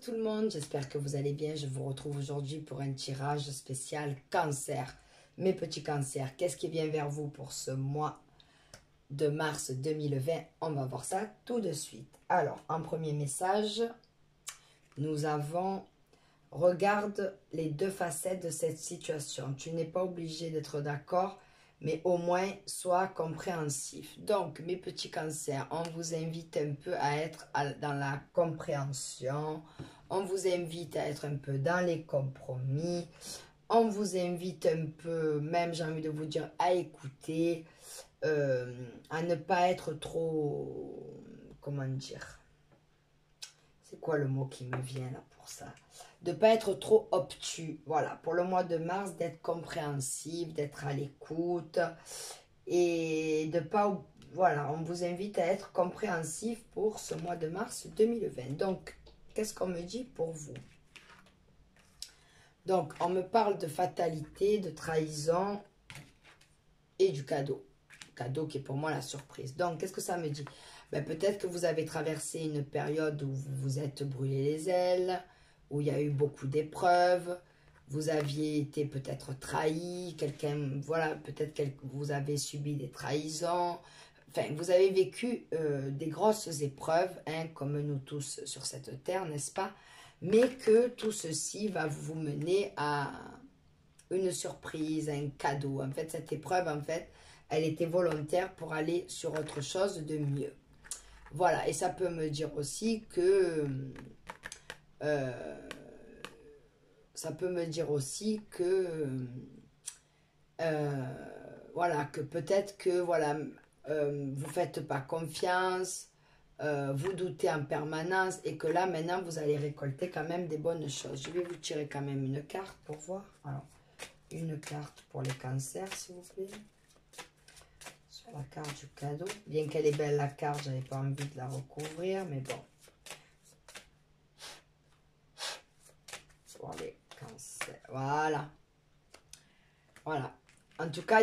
tout le monde, j'espère que vous allez bien. Je vous retrouve aujourd'hui pour un tirage spécial cancer. Mes petits cancers, qu'est-ce qui vient vers vous pour ce mois de mars 2020? On va voir ça tout de suite. Alors, en premier message, nous avons: regarde les deux facettes de cette situation. Tu n'es pas obligé d'être d'accord, mais au moins sois compréhensif. Donc, mes petits cancers, on vous invite un peu à être dans la compréhension. On vous invite à être un peu dans les compromis. On vous invite un peu, même j'ai envie de vous dire, à écouter, à ne pas être trop, comment dire, c'est quoi le mot qui me vient là pour ça? De ne pas être trop obtus. Voilà, pour le mois de mars, d'être compréhensif, d'être à l'écoute et de pas... Voilà, on vous invite à être compréhensif pour ce mois de mars 2020. Donc, qu'est-ce qu'on me dit pour vous? Donc, on me parle de fatalité, de trahison et du cadeau. Cadeau qui est pour moi la surprise. Donc, qu'est-ce que ça me dit? Ben, peut-être que vous avez traversé une période où vous vous êtes brûlé les ailes, où il y a eu beaucoup d'épreuves, vous aviez été peut-être trahi, quelqu'un, voilà, peut-être que vous avez subi des trahisons, enfin, vous avez vécu des grosses épreuves, hein, comme nous tous sur cette terre, n'est-ce pas? Mais que tout ceci va vous mener à une surprise, un cadeau. En fait, cette épreuve, en fait, elle était volontaire pour aller sur autre chose de mieux. Voilà, et ça peut me dire aussi que... ça peut me dire aussi que... voilà, que peut-être que, voilà, vous faites pas confiance, vous doutez en permanence, et que là, maintenant, vous allez récolter quand même des bonnes choses. Je vais vous tirer quand même une carte pour voir. Alors, une carte pour les cancers, s'il vous plaît. Sur la carte du cadeau. Bien qu'elle est belle, la carte, j'avais pas envie de la recouvrir, mais bon. Pour les cancers. Voilà. Voilà. En tout cas,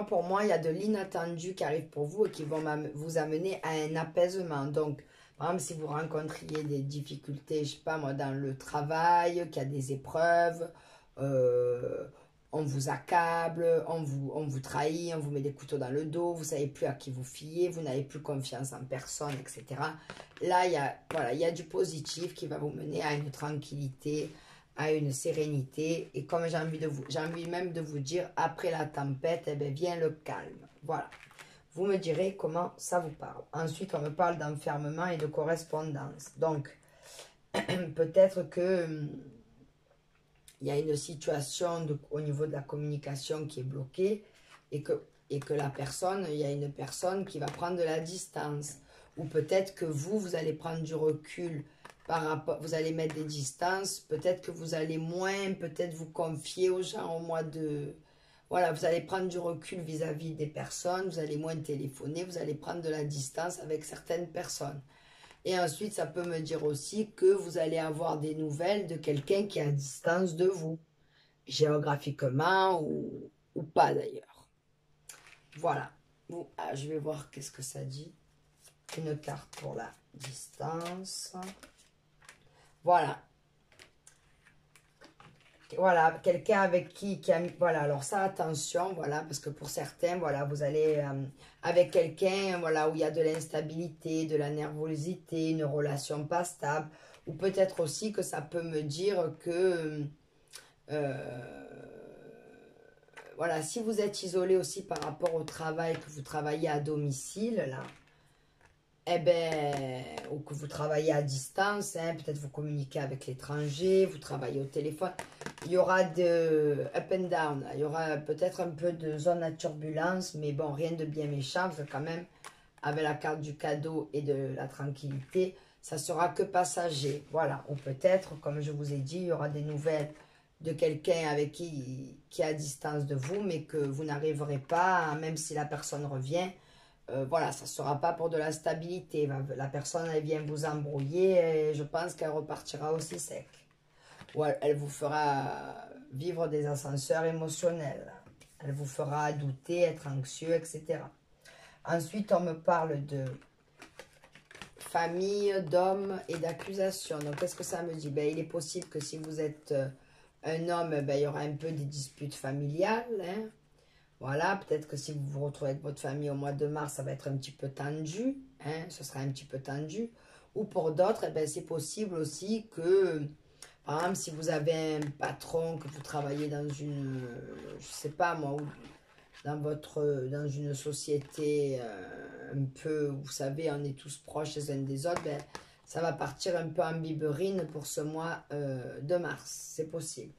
pour moi, il y a de l'inattendu qui arrive pour vous et qui vont vous amener à un apaisement. Donc, par exemple, si vous rencontriez des difficultés, je sais pas moi, dans le travail, qu'il y a des épreuves, on vous accable, on vous trahit, on vous met des couteaux dans le dos, vous ne savez plus à qui vous fier, vous n'avez plus confiance en personne, etc. Là, il y a du positif qui va vous mener à une tranquillité, à une sérénité. Et comme j'ai envie même de vous dire, après la tempête, eh bien, vient le calme. Voilà. Vous me direz comment ça vous parle. Ensuite, on me parle d'enfermement et de correspondance. Donc, peut-être que... il y a une situation au niveau de la communication qui est bloquée et que la personne, il y a une personne qui va prendre de la distance. Ou peut-être que vous allez prendre du recul par rapport, vous allez mettre des distances, peut-être que vous allez moins, peut-être vous confier aux gens au mois de... Voilà, vous allez prendre du recul vis-à-vis des personnes, vous allez moins téléphoner, vous allez prendre de la distance avec certaines personnes. Et ensuite, ça peut me dire aussi que vous allez avoir des nouvelles de quelqu'un qui est à distance de vous, géographiquement ou pas d'ailleurs. Voilà. Bon, je vais voir qu'est-ce que ça dit. Une carte pour la distance. Voilà. Voilà, quelqu'un avec qui a mis... Voilà, alors ça, attention, voilà, parce que pour certains, voilà, vous allez avec quelqu'un, voilà, où il y a de l'instabilité, de la nervosité, une relation pas stable, ou peut-être aussi que ça peut me dire que, voilà, si vous êtes isolé aussi par rapport au travail, que vous travaillez à domicile, là, eh ben, ou que vous travaillez à distance, hein, peut-être vous communiquez avec l'étranger, vous travaillez au téléphone, il y aura de up and down, là. Il y aura peut-être un peu de zone à turbulence, mais bon, rien de bien méchant, parce que quand même, avec la carte du cadeau et de la tranquillité, ça sera que passager, voilà. Ou peut-être, comme je vous ai dit, il y aura des nouvelles de quelqu'un avec qui est à distance de vous, mais que vous n'arriverez pas, même si la personne revient, voilà, ça ne sera pas pour de la stabilité. La personne, elle vient vous embrouiller et je pense qu'elle repartira aussi sec. Ou elle vous fera vivre des ascenseurs émotionnels. Elle vous fera douter, être anxieux, etc. Ensuite, on me parle de famille d'hommes et d'accusations. Donc, qu'est-ce que ça me dit? Ben, il est possible que si vous êtes un homme, ben, il y aura un peu des disputes familiales. Hein. Voilà, peut-être que si vous vous retrouvez avec votre famille au mois de mars, ça va être un petit peu tendu. Hein, ce sera un petit peu tendu. Ou pour d'autres, eh ben, c'est possible aussi que, par exemple, si vous avez un patron, que vous travaillez dans une, je sais pas moi, dans une société un peu, vous savez, on est tous proches les uns des autres, ben, ça va partir un peu en biberine pour ce mois de mars. C'est possible.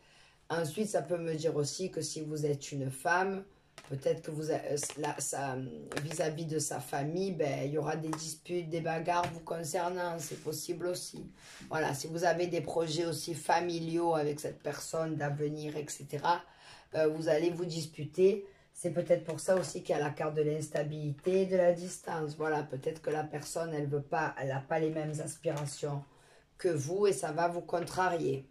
Ensuite, ça peut me dire aussi que si vous êtes une femme, peut-être que vous vis-à-vis de sa famille, ben, il y aura des disputes, des bagarres vous concernant, c'est possible aussi. Voilà, si vous avez des projets aussi familiaux avec cette personne d'avenir, etc., vous allez vous disputer. C'est peut-être pour ça aussi qu'il y a la carte de l'instabilité, de la distance. Voilà, peut-être que la personne, elle n'a pas les mêmes aspirations que vous et ça va vous contrarier.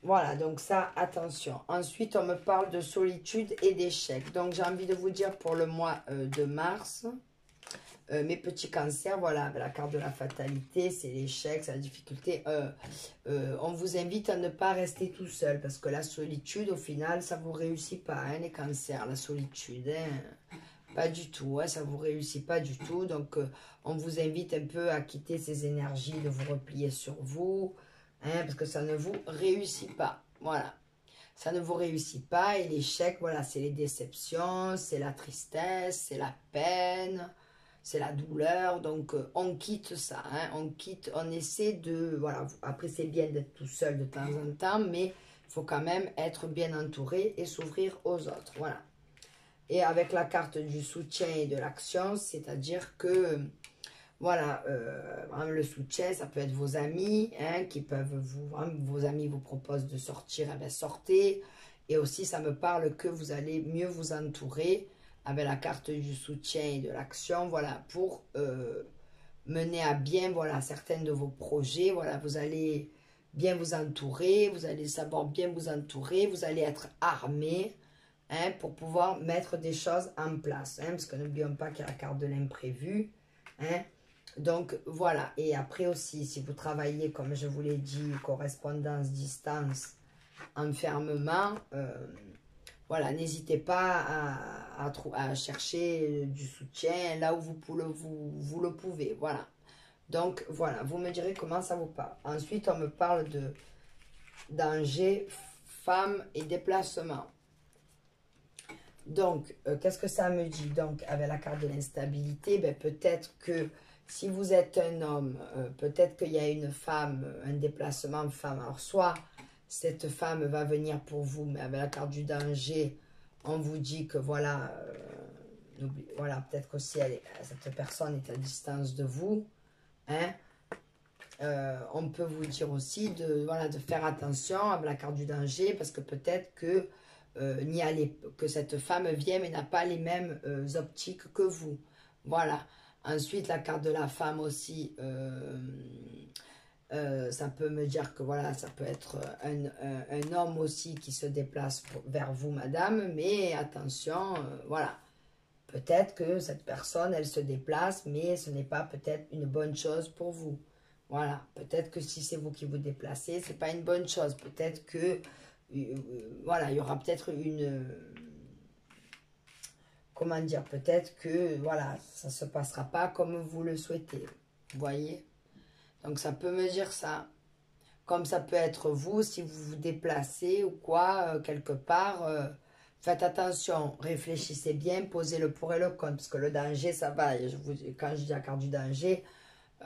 Voilà, donc ça, attention. Ensuite, on me parle de solitude et d'échec. Donc, j'ai envie de vous dire pour le mois de mars, mes petits cancers, voilà, la carte de la fatalité, c'est l'échec, c'est la difficulté. On vous invite à ne pas rester tout seul parce que la solitude, au final, ça ne vous réussit pas, hein, les cancers, la solitude. Hein, pas du tout, hein, ça ne vous réussit pas du tout. Donc, on vous invite un peu à quitter ces énergies, de vous replier sur vous. Hein, parce que ça ne vous réussit pas. Voilà. Ça ne vous réussit pas. Et l'échec, voilà, c'est les déceptions, c'est la tristesse, c'est la peine, c'est la douleur. Donc, on quitte ça. Hein, on quitte, on essaie de... Voilà, après, c'est bien d'être tout seul de temps en temps, mais il faut quand même être bien entouré et s'ouvrir aux autres. Voilà. Et avec la carte du soutien et de l'action, c'est-à-dire que... Voilà, le soutien, ça peut être vos amis, hein, qui peuvent vos amis vous proposent de sortir, eh bien, sortez. Et aussi, ça me parle que vous allez mieux vous entourer avec la carte du soutien et de l'action, voilà, pour mener à bien, voilà, certains de vos projets. Voilà, vous allez bien vous entourer, vous allez savoir bien vous entourer, vous allez être armé, hein, pour pouvoir mettre des choses en place, hein, parce que n'oublions pas qu'il y a la carte de l'imprévu, hein. Donc, voilà. Et après aussi, si vous travaillez, comme je vous l'ai dit, correspondance, distance, enfermement, voilà, n'hésitez pas à chercher du soutien là où vous le pouvez. Voilà. Donc, voilà, vous me direz comment ça vous parle. Ensuite, on me parle de danger, femmes et déplacement. Donc, qu'est-ce que ça me dit? Donc, avec la carte de l'instabilité, ben, peut-être que si vous êtes un homme, peut-être qu'il y a une femme, un déplacement de femme. Alors, soit cette femme va venir pour vous, mais avec la carte du danger, on vous dit que voilà, voilà, peut-être qu'aussi cette personne est à distance de vous. Hein. On peut vous dire aussi voilà, de faire attention avec la carte du danger, parce que peut-être que, que cette femme vient, mais n'a pas les mêmes optiques que vous. Voilà. Ensuite, la carte de la femme aussi, ça peut me dire que voilà, ça peut être un homme aussi qui se déplace vers vous, madame, mais attention, voilà. Peut-être que cette personne, elle se déplace, mais ce n'est pas peut-être une bonne chose pour vous. Voilà, peut-être que si c'est vous qui vous déplacez, c'est pas une bonne chose. Peut-être que, voilà, il y aura peut-être comment dire, peut-être que, voilà, ça ne se passera pas comme vous le souhaitez. Vous voyez? Donc, ça peut me dire ça. Comme ça peut être vous, si vous vous déplacez ou quoi, quelque part, faites attention, réfléchissez bien, posez le pour et le contre. Parce que le danger, ça va. Quand je dis la carte du danger,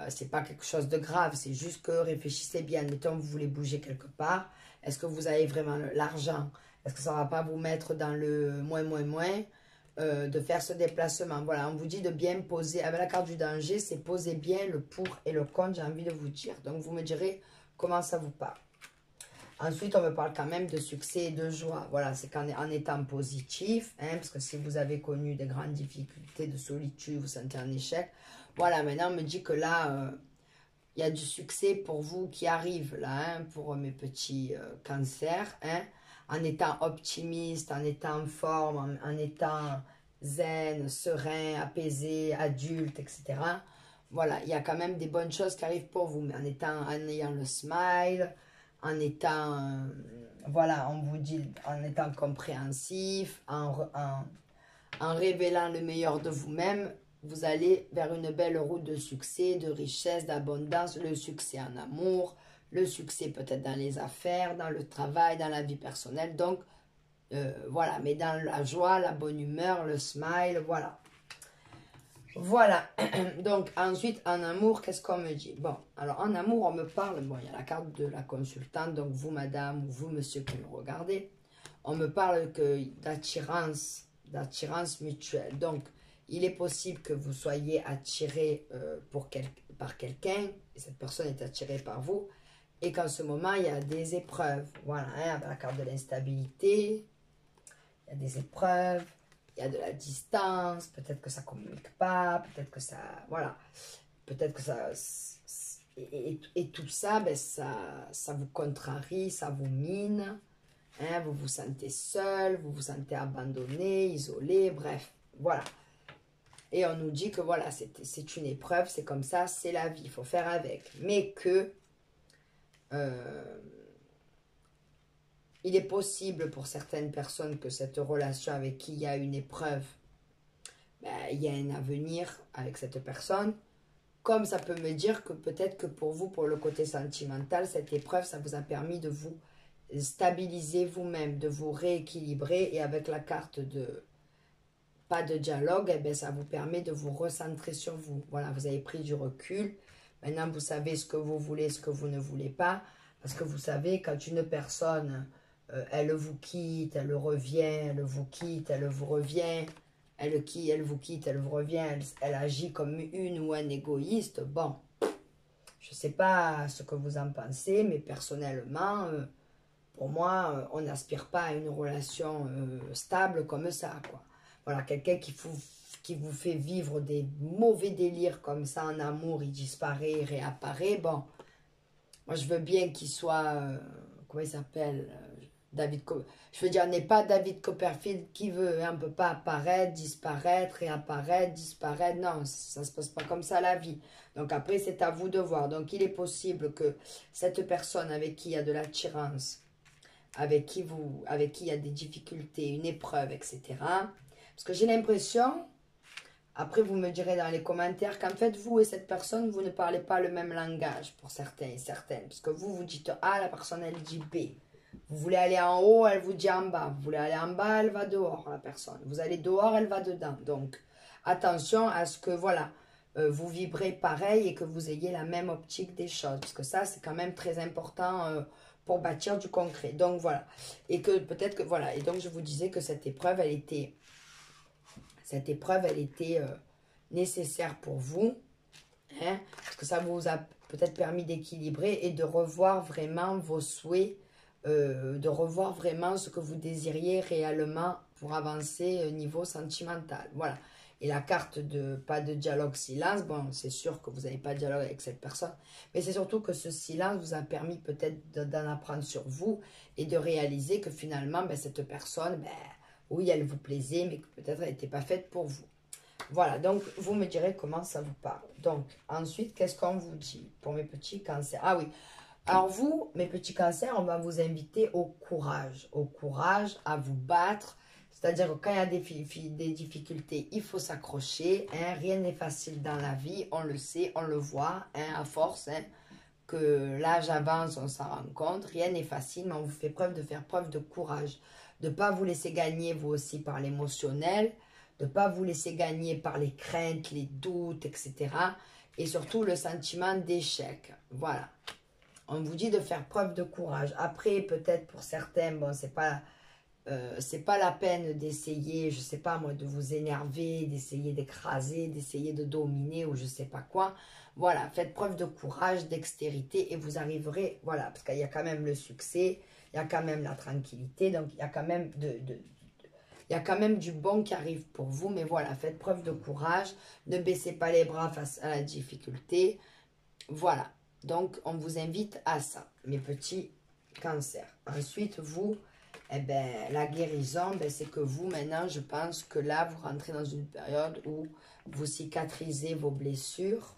c'est pas quelque chose de grave. C'est juste que réfléchissez bien. Mettons, vous voulez bouger quelque part. Est-ce que vous avez vraiment l'argent? Est-ce que ça ne va pas vous mettre dans le moins, de faire ce déplacement? Voilà, on vous dit de bien poser. Avec la carte du danger, c'est poser bien le pour et le contre, j'ai envie de vous dire. Donc, vous me direz comment ça vous parle. Ensuite, on me parle quand même de succès et de joie. Voilà, c'est en étant positif, hein, parce que si vous avez connu des grandes difficultés de solitude, vous sentez un échec. Voilà, maintenant, on me dit que là, il y a du succès pour vous qui arrive, là, hein, pour mes petits cancers, hein, en étant optimiste, en étant en forme, en étant zen, serein, apaisé, adulte, etc. voilà, il y a quand même des bonnes choses qui arrivent pour vous. Mais en ayant le smile, en étant, voilà, on vous dit, en étant compréhensif, en révélant le meilleur de vous-même, vous allez vers une belle route de succès, de richesse, d'abondance, le succès en amour, le succès peut-être dans les affaires, dans le travail, dans la vie personnelle. Donc, voilà, mais dans la joie, la bonne humeur, le smile, voilà. Voilà, donc ensuite en amour, qu'est-ce qu'on me dit? Bon, alors en amour, on me parle, bon, il y a la carte de la consultante, donc vous madame ou vous monsieur qui me regardez, on me parle que d'attirance mutuelle. Donc, il est possible que vous soyez attiré par quelqu'un, et cette personne est attirée par vous, et qu'en ce moment, il y a des épreuves. Voilà, hein, avec la carte de l'instabilité, il y a des épreuves. Il y a de la distance, peut-être que ça ne communique pas, peut-être que ça, voilà, peut-être que ça, et tout ça, ben ça vous contrarie, ça vous mine, hein, vous vous sentez seul, vous vous sentez abandonné, isolé, bref, voilà. Et on nous dit que voilà, c'est une épreuve, c'est comme ça, c'est la vie, il faut faire avec. Mais que il est possible pour certaines personnes que cette relation avec qui il y a une épreuve, ben, il y a un avenir avec cette personne. Comme ça peut me dire que peut-être que pour vous, pour le côté sentimental, cette épreuve, ça vous a permis de vous stabiliser vous-même, de vous rééquilibrer. Et avec la carte de pas de dialogue, eh bien, ça vous permet de vous recentrer sur vous. Voilà, vous avez pris du recul. Maintenant, vous savez ce que vous voulez, ce que vous ne voulez pas. Parce que vous savez, quand une personne... elle vous quitte, elle revient, elle vous quitte, elle vous revient, elle vous quitte, elle vous revient, elle agit comme une ou un égoïste. Bon, je ne sais pas ce que vous en pensez, mais personnellement, pour moi, on n'aspire pas à une relation stable comme ça, quoi. Voilà, quelqu'un qui vous fait vivre des mauvais délires comme ça en amour, il disparaît, il réapparaît. Bon, moi, je veux bien qu'il soit, comment il s'appelle je veux dire, on n'est pas David Copperfield qui veut, hein, on ne peut pas apparaître, disparaître, réapparaître, disparaître, non, ça ne se passe pas comme ça la vie. Donc après, c'est à vous de voir. Donc il est possible que cette personne avec qui il y a de l'attirance, avec qui il y a des difficultés, une épreuve, etc. Parce que j'ai l'impression, après vous me direz dans les commentaires, qu'en fait vous et cette personne, vous ne parlez pas le même langage pour certains et certaines. Parce que vous dites A, la personne elle dit B. Vous voulez aller en haut, elle vous dit en bas. Vous voulez aller en bas, elle va dehors, la personne. Vous allez dehors, elle va dedans. Donc, attention à ce que, voilà, vous vibrez pareil et que vous ayez la même optique des choses. Parce que ça, c'est quand même très important pour bâtir du concret. Donc, voilà. Et que peut-être que, voilà. Et donc, je vous disais que cette épreuve, elle était nécessaire pour vous. Hein, parce que ça vous a peut-être permis d'équilibrer et de revoir vraiment vos souhaits, de revoir vraiment ce que vous désiriez réellement pour avancer au niveau sentimental. Voilà. Et la carte de pas de dialogue, silence, bon, c'est sûr que vous n'avez pas de dialogue avec cette personne, mais c'est surtout que ce silence vous a permis peut-être d'en apprendre sur vous et de réaliser que finalement, ben, cette personne, ben, oui, elle vous plaisait, mais que peut-être elle n'était pas faite pour vous. Voilà, donc vous me direz comment ça vous parle. Donc, ensuite, qu'est-ce qu'on vous dit pour mes petits cancers? Ah oui, alors vous, mes petits cancers, on va vous inviter au courage à vous battre. C'est-à-dire que quand il y a des difficultés, il faut s'accrocher. Hein, rien n'est facile dans la vie, on le sait, on le voit, hein, à force hein, que l'âge avance, on s'en rend compte. Rien n'est facile, mais on vous fait preuve de faire preuve de courage. De ne pas vous laisser gagner vous aussi par l'émotionnel, de ne pas vous laisser gagner par les craintes, les doutes, etc. Et surtout le sentiment d'échec. Voilà. On vous dit de faire preuve de courage. Après, peut-être pour certains, bon, c'est pas la peine d'essayer, je sais pas moi, de vous énerver, d'essayer d'écraser, d'essayer de dominer ou je sais pas quoi. Voilà, faites preuve de courage, dextérité et vous arriverez, voilà, parce qu'il y a quand même le succès, il y a quand même la tranquillité, donc il y a quand même il y a quand même du bon qui arrive pour vous, mais voilà, faites preuve de courage, ne baissez pas les bras face à la difficulté. Voilà, donc on vous invite à ça, mes petits cancers. Ensuite, vous, eh ben, la guérison, ben, c'est que vous, maintenant, je pense que là, vous rentrez dans une période où vous cicatrisez vos blessures.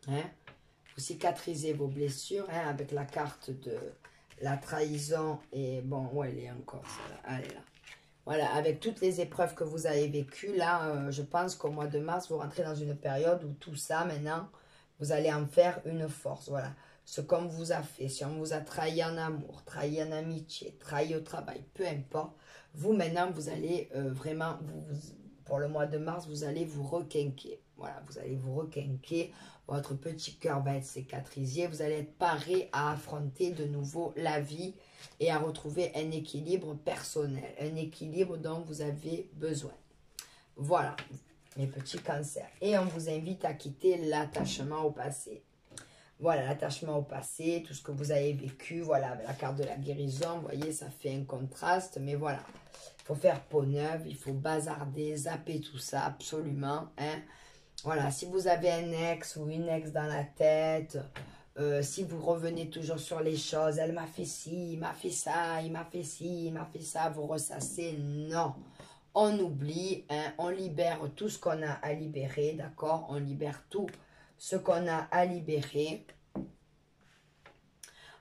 Hein? Vous cicatrisez vos blessures, hein, avec la carte de la trahison. Et bon, ouais, elle est encore, celle-là. Elle est là. Voilà, avec toutes les épreuves que vous avez vécues, là, je pense qu'au mois de mars, vous rentrez dans une période où tout ça, maintenant, vous allez en faire une force. Voilà, ce qu'on vous a fait, si on vous a trahi en amour, trahi en amitié, trahi au travail, peu importe, vous, maintenant, vous allez vraiment, pour le mois de mars, vous allez vous requinquer. Voilà, vous allez vous requinquer, votre petit cœur va être cicatrisé, vous allez être paré à affronter de nouveau la vie et à retrouver un équilibre personnel, un équilibre dont vous avez besoin. Voilà, mes petits cancers. Et on vous invite à quitter l'attachement au passé. Voilà, l'attachement au passé, tout ce que vous avez vécu, voilà, avec la carte de la guérison, vous voyez, ça fait un contraste, mais voilà. Il faut faire peau neuve, il faut bazarder, zapper tout ça, absolument, hein. Voilà, si vous avez un ex ou une ex dans la tête, si vous revenez toujours sur les choses, elle m'a fait ci, il m'a fait ça, il m'a fait ci, il m'a fait ça, vous ressassez, non. On oublie, hein, on libère tout ce qu'on a à libérer, d'accord? On libère tout ce qu'on a à libérer.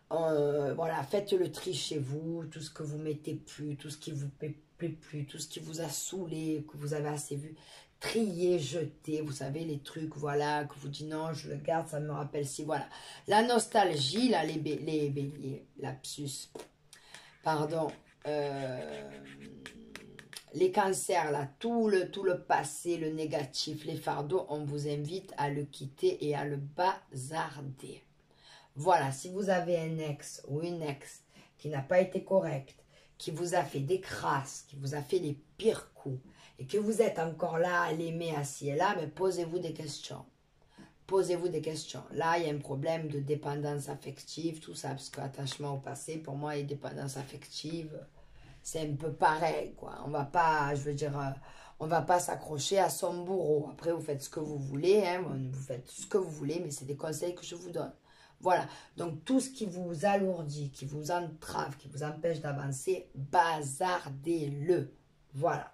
Voilà, faites le tri chez vous, tout ce que vous mettez plus, tout ce qui vous plaît plus, tout ce qui vous a saoulé, que vous avez assez vu. Trier, jeter, vous savez, les trucs, voilà, que vous dites non, je le garde, ça me rappelle si, voilà. La nostalgie, là, les béliers, lapsus, pardon, les cancers, là, tout le passé, le négatif, les fardeaux, on vous invite à le quitter et à le bazarder. Voilà, si vous avez un ex ou une ex qui n'a pas été correcte, qui vous a fait des crasses, qui vous a fait les pires coups, et que vous êtes encore là à l'aimer assis et là, mais posez-vous des questions. Posez-vous des questions. Là, il y a un problème de dépendance affective, tout ça, parce que attachement au passé, pour moi, et dépendance affective, c'est un peu pareil, quoi. On va pas, je veux dire, on va pas s'accrocher à son bourreau. Après, vous faites ce que vous voulez, hein, vous faites ce que vous voulez, mais c'est des conseils que je vous donne. Voilà, donc tout ce qui vous alourdit, qui vous entrave, qui vous empêche d'avancer, bazardez-le. Voilà.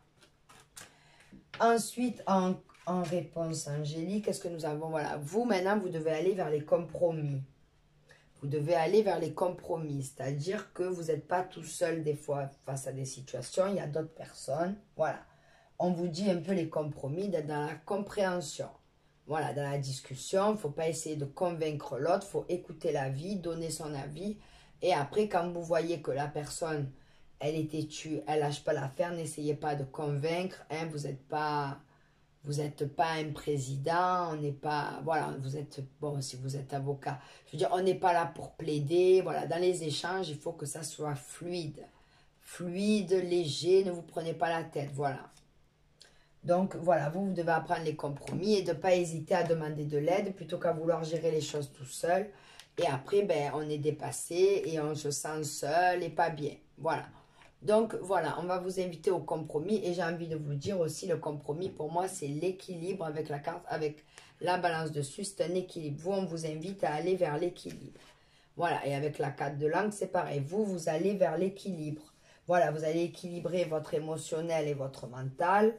Ensuite, en réponse angélique, qu'est-ce que nous avons? Voilà, vous maintenant, vous devez aller vers les compromis. Vous devez aller vers les compromis, c'est-à-dire que vous n'êtes pas tout seul des fois face à des situations, il y a d'autres personnes. Voilà, on vous dit un peu les compromis, d'être dans la compréhension. Voilà, dans la discussion, il ne faut pas essayer de convaincre l'autre, il faut écouter l'avis, donner son avis. Et après, quand vous voyez que la personne, elle est têtue, elle lâche pas l'affaire, n'essayez pas de convaincre. Hein, vous n'êtes pas un président, on n'est pas, voilà, vous êtes, bon, si vous êtes avocat, je veux dire, on n'est pas là pour plaider. Voilà, dans les échanges, il faut que ça soit fluide. Fluide, léger, ne vous prenez pas la tête, voilà. Donc, voilà, vous devez apprendre les compromis et de ne pas hésiter à demander de l'aide plutôt qu'à vouloir gérer les choses tout seul. Et après, ben, on est dépassé et on se sent seul et pas bien. Voilà. Donc, voilà, on va vous inviter au compromis. Et j'ai envie de vous dire aussi, le compromis, pour moi, c'est l'équilibre avec la carte, avec la balance dessus. C'est un équilibre. Vous, on vous invite à aller vers l'équilibre. Voilà, et avec la carte de langue, c'est pareil. Vous allez vers l'équilibre. Voilà, vous allez équilibrer votre émotionnel et votre mental.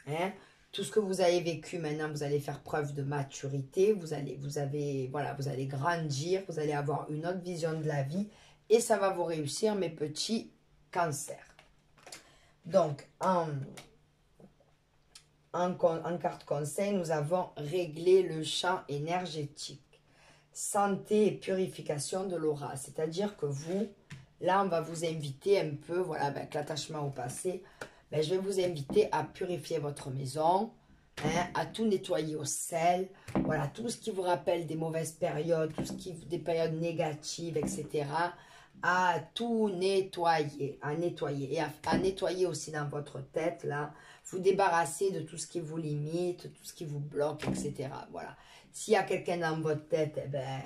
Hein? Tout ce que vous avez vécu maintenant, vous allez faire preuve de maturité, vous allez grandir, vous allez avoir une autre vision de la vie et ça va vous réussir, mes petits cancers. Donc, en carte conseil, nous avons réglé le champ énergétique, santé et purification de l'aura. C'est-à-dire que vous, là, on va vous inviter un peu, voilà, avec l'attachement au passé, ben, je vais vous inviter à purifier votre maison, hein, à tout nettoyer au sel, voilà, tout ce qui vous rappelle des mauvaises périodes, des périodes négatives, etc., à tout nettoyer, et à nettoyer aussi dans votre tête, là, vous débarrasser de tout ce qui vous limite, tout ce qui vous bloque, etc., voilà. S'il y a quelqu'un dans votre tête, eh ben,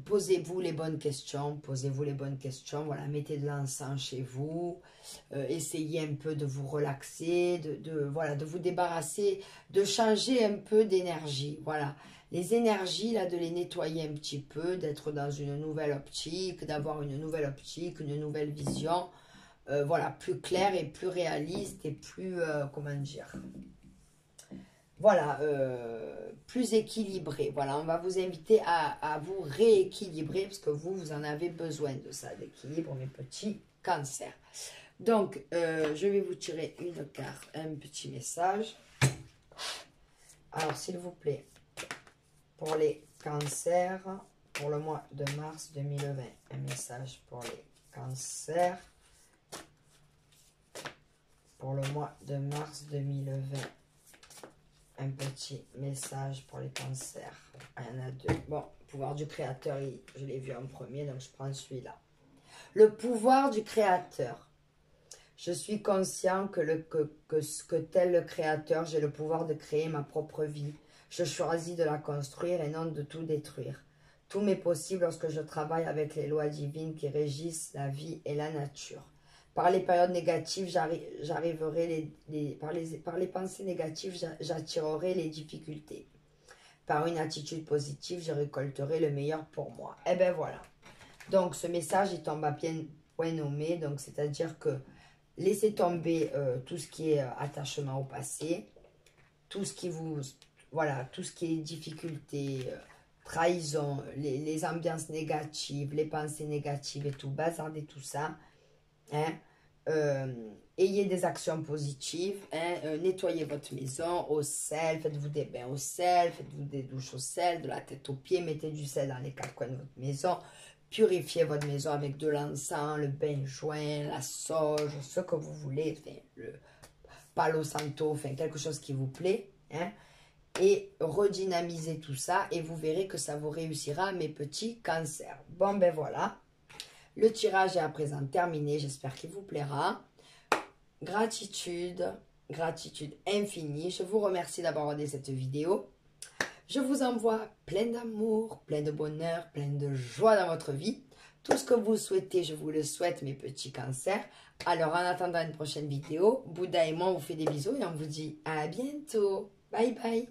posez-vous les bonnes questions, voilà, mettez de l'encens chez vous, essayez un peu de vous relaxer, voilà, de vous débarrasser, de changer un peu d'énergie, voilà, les énergies, là, de les nettoyer un petit peu, d'être dans une nouvelle optique, d'avoir une nouvelle optique, une nouvelle vision, voilà, plus claire et plus réaliste et plus, comment dire, voilà, plus équilibré. Voilà, on va vous inviter à vous rééquilibrer parce que vous en avez besoin de ça, d'équilibre, mes petits cancers. Donc, je vais vous tirer une carte, un petit message. Alors, s'il vous plaît, pour les cancers, pour le mois de mars 2020, un message pour les cancers. Pour le mois de mars 2020, un petit message pour les cancers. Ah, il y en a deux. Bon, pouvoir du créateur, je l'ai vu en premier, donc je prends celui-là. Le pouvoir du créateur. Je suis conscient que tel le créateur, j'ai le pouvoir de créer ma propre vie. Je choisis de la construire et non de tout détruire. Tout m'est possible lorsque je travaille avec les lois divines qui régissent la vie et la nature. Par les périodes négatives, j'arriverai par les pensées négatives, j'attirerai les difficultés. Par une attitude positive, je récolterai le meilleur pour moi. Et bien voilà. Donc ce message, il tombe à point nommé. Donc c'est-à-dire que laissez tomber tout ce qui est attachement au passé, tout ce qui vous, voilà, tout ce qui est difficulté, trahison, les ambiances négatives, les pensées négatives et tout, bazardez tout ça. Hein. Ayez des actions positives, hein, nettoyez votre maison au sel, faites-vous des bains au sel, faites-vous des douches au sel, de la tête aux pieds, mettez du sel dans les quatre coins de votre maison, purifiez votre maison avec de l'encens, le bain joint, la sauge, ce que vous voulez, enfin, le palo santo, enfin, quelque chose qui vous plaît, hein, et redynamisez tout ça et vous verrez que ça vous réussira, mes petits cancers. Bon, ben voilà. Le tirage est à présent terminé, j'espère qu'il vous plaira. Gratitude, gratitude infinie. Je vous remercie d'avoir regardé cette vidéo. Je vous envoie plein d'amour, plein de bonheur, plein de joie dans votre vie. Tout ce que vous souhaitez, je vous le souhaite, mes petits cancers. Alors, en attendant une prochaine vidéo, Bouddha et moi, on vous fait des bisous et on vous dit à bientôt. Bye bye.